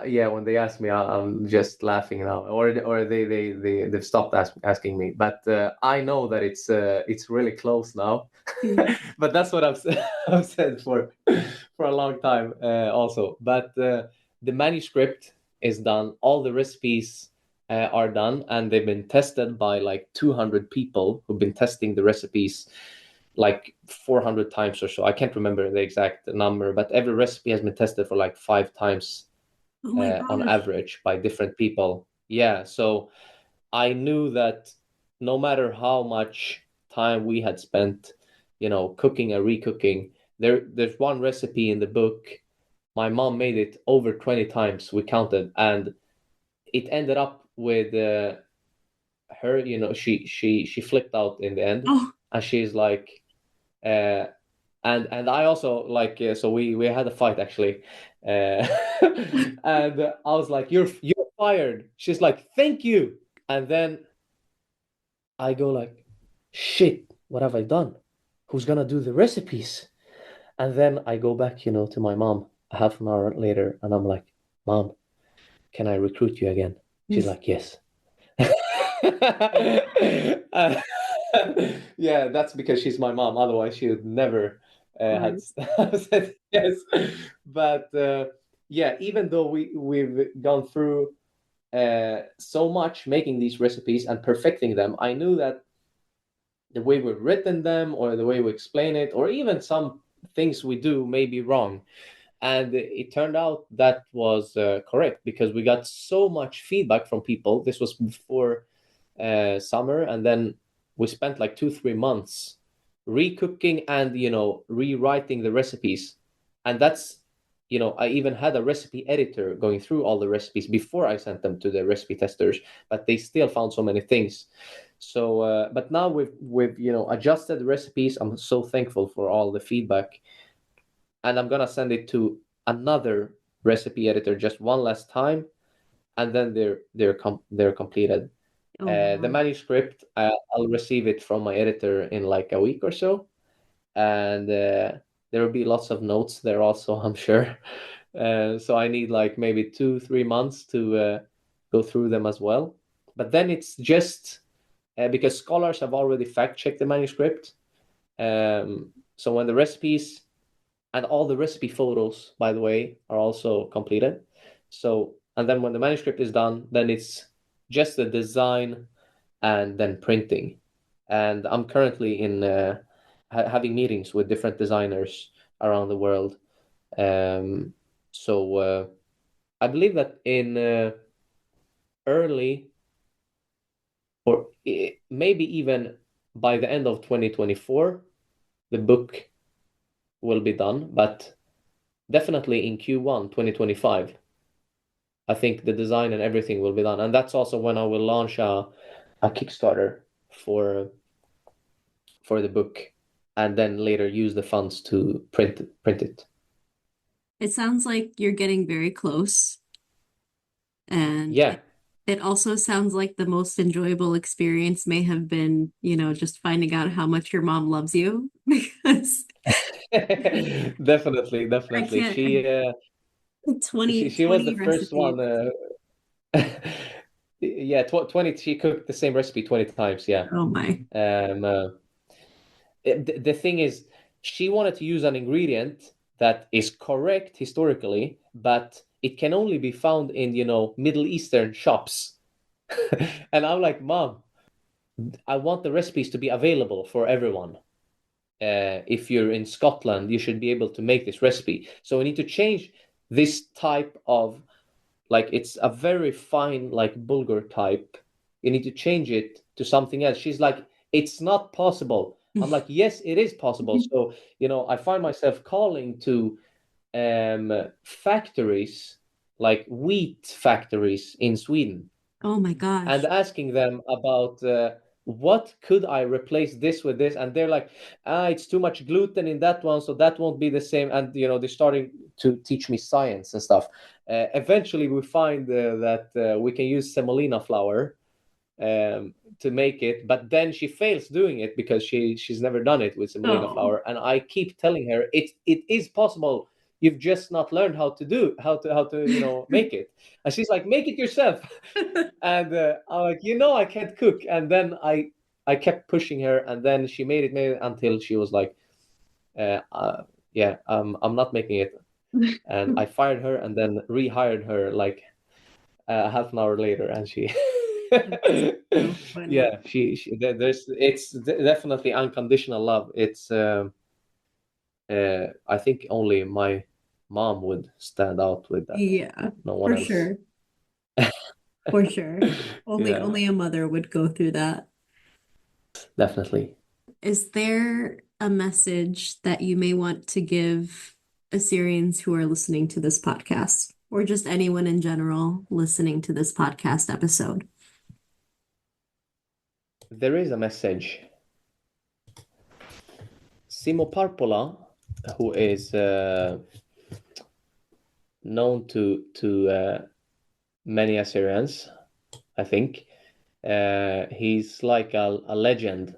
yeah, when they ask me, I'm just laughing now, or they've stopped asking me. But I know that it's really close now. But that's what I've said for a long time also. But the manuscript is done. All the recipes are done, and they've been tested by like 200 people who've been testing the recipes like 400 times or so. I can't remember the exact number, but every recipe has been tested for like 5 times Oh my on gosh. average by different people. Yeah, so I knew that no matter how much time we had spent, cooking and recooking, there's one recipe in the book. My mom made it over 20 times. We counted, and it ended up with her. She flipped out in the end, Oh, and she's like, uh, and I also like so we had a fight actually, uh, and I was like, you're fired. She's like, thank you, and then I go like, shit, what have I done? Who's gonna do the recipes? And then I go back, to my mom a half an hour later, and I'm like, Mom, can I recruit you again? She's like, yes. Uh, yeah, that's because she's my mom. Otherwise, she would never had course. said yes. But yeah, even though we've gone through so much making these recipes and perfecting them, I knew that the way we've written them, or the way we explain it, or even some things we do may be wrong. And it turned out that was correct, because we got so much feedback from people. This was before summer, and then we spent like 2-3 months recooking and rewriting the recipes. And that's I even had a recipe editor going through all the recipes before I sent them to the recipe testers, but they still found so many things. So, but now with adjusted recipes, I'm so thankful for all the feedback, and I'm gonna send it to another recipe editor just one last time, and then they're completed. Oh, The wow. manuscript, I'll receive it from my editor in like a week or so, and there will be lots of notes there also, I'm sure. So I need like maybe 2-3 months to go through them as well. But then it's just because scholars have already fact checked the manuscript. So when the recipes and all the recipe photos, by the way, are also completed. So, and then when the manuscript is done, then it's just the design and then printing. And I'm currently in having meetings with different designers around the world. So I believe that in early or maybe even by the end of 2024, the book will be done, but definitely in Q1 2025, I think the design and everything will be done. And that's also when I will launch a Kickstarter for the book, and then later use the funds to print it. It sounds like you're getting very close. And Yeah. it also sounds like the most enjoyable experience may have been, just finding out how much your mom loves you because Definitely, I definitely. can't She was the 20 first recipes. one. Yeah, 20. She cooked the same recipe 20 times. Yeah. Oh my. Um, uh, the thing is, she wanted to use an ingredient that is correct historically, but it can only be found in, Middle Eastern shops. And I'm like, Mom, I want the recipes to be available for everyone. If you're in Scotland, you should be able to make this recipe. So we need to change this type of, like, it's a very fine, like, bulgur type. You need to change it to something else. She's like, it's not possible. I'm like, yes, it is possible. So, I find myself calling to factories, like wheat factories in Sweden, Oh my and gosh. asking them about what could I replace this with this, and they're like, it's too much gluten in that one, so that won't be the same. And they're starting to teach me science and stuff. Eventually, we find that we can use semolina flour to make it, but then she fails doing it because she's never done it with semolina Oh. flour, and I keep telling her it is possible. You've just not learned how to make it. And she's like, make it yourself. And I'm like, I can't cook. And then I kept pushing her, and then she made it until she was like, yeah, I'm not making it. And I fired her and then rehired her like half an hour later, and she That's so funny. yeah, there's it's definitely unconditional love. It's I think only my mom would stand out with that, Yeah, no one for else. sure. For sure. Only Yeah, only a mother would go through that. definitely. Is there a message that you may want to give Assyrians who are listening to this podcast, or just anyone in general listening to this podcast episode? There is a message. Simo Parpola, who is known to many Assyrians, I think. He's like a legend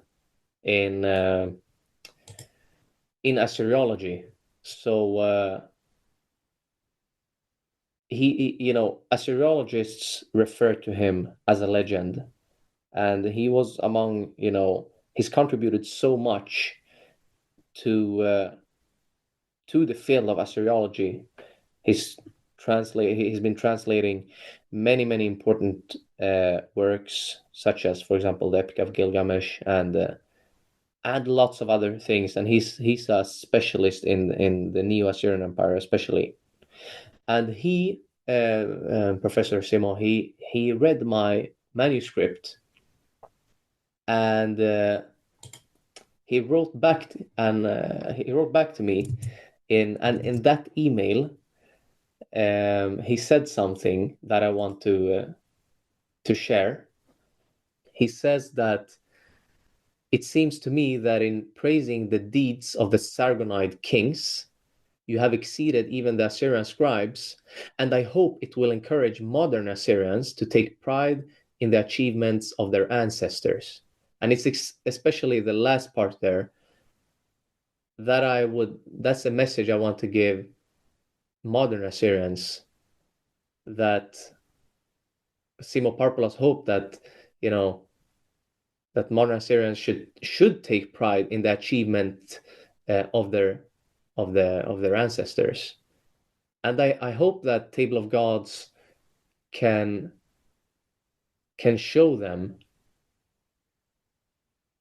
in Assyriology. So Assyriologists refer to him as a legend, and he was among, he's contributed so much to to the field of Assyriology. He's been translating many important works, such as, for example, the Epic of Gilgamesh, and lots of other things. And he's a specialist in the Neo-Assyrian Empire, especially. And Professor Simon, he read my manuscript, and he wrote back to me in that email. he said something that I want to share. He says that it seems to me that in praising the deeds of the Sargonide kings, you have exceeded even the Assyrian scribes, and I hope it will encourage modern Assyrians to take pride in the achievements of their ancestors. And it's especially the last part there that's a message I want to give modern Assyrians, that Simo Parpolas hope that, you know, that modern Assyrians should take pride in the achievement of their ancestors. And I hope that Table of Gods can show them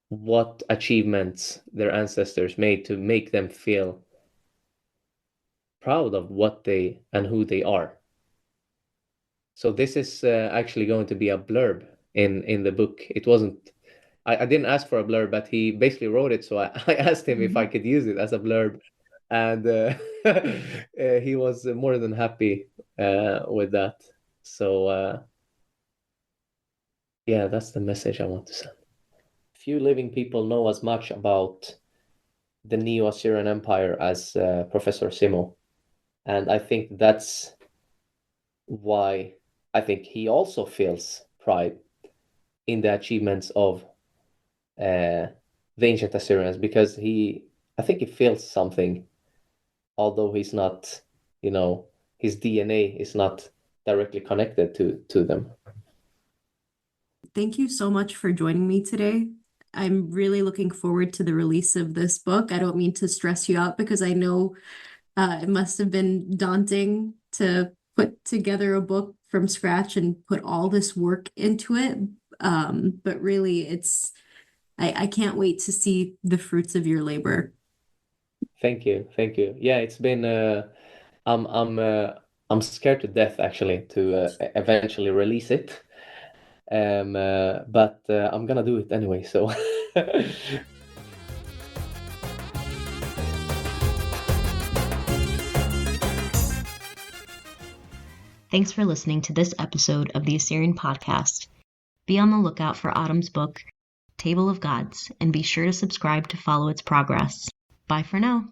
what achievements their ancestors made to make them feel proud of what they and who they are. So this is actually going to be a blurb in the book. It wasn't, I didn't ask for a blurb, but he basically wrote it. So I asked him if I could use it as a blurb, and he was more than happy with that. So yeah, that's the message I want to send. Few living people know as much about the Neo-Assyrian Empire as Professor Simo, and I think that's why I think he also feels pride in the achievements of the ancient Assyrians, because I think he feels something, although he's not, his DNA is not directly connected to them. Thank you so much for joining me today. I'm really looking forward to the release of this book. I don't mean to stress you out because I know it must have been daunting to put together a book from scratch and put all this work into it. But really, I can't wait to see the fruits of your labor. Thank you. Yeah, it's been I'm scared to death actually to eventually release it. But I'm gonna do it anyway, so Thanks for listening to this episode of the Assyrian Podcast. Be on the lookout for Autumn's book, Table of Gods, and be sure to subscribe to follow its progress. Bye for now.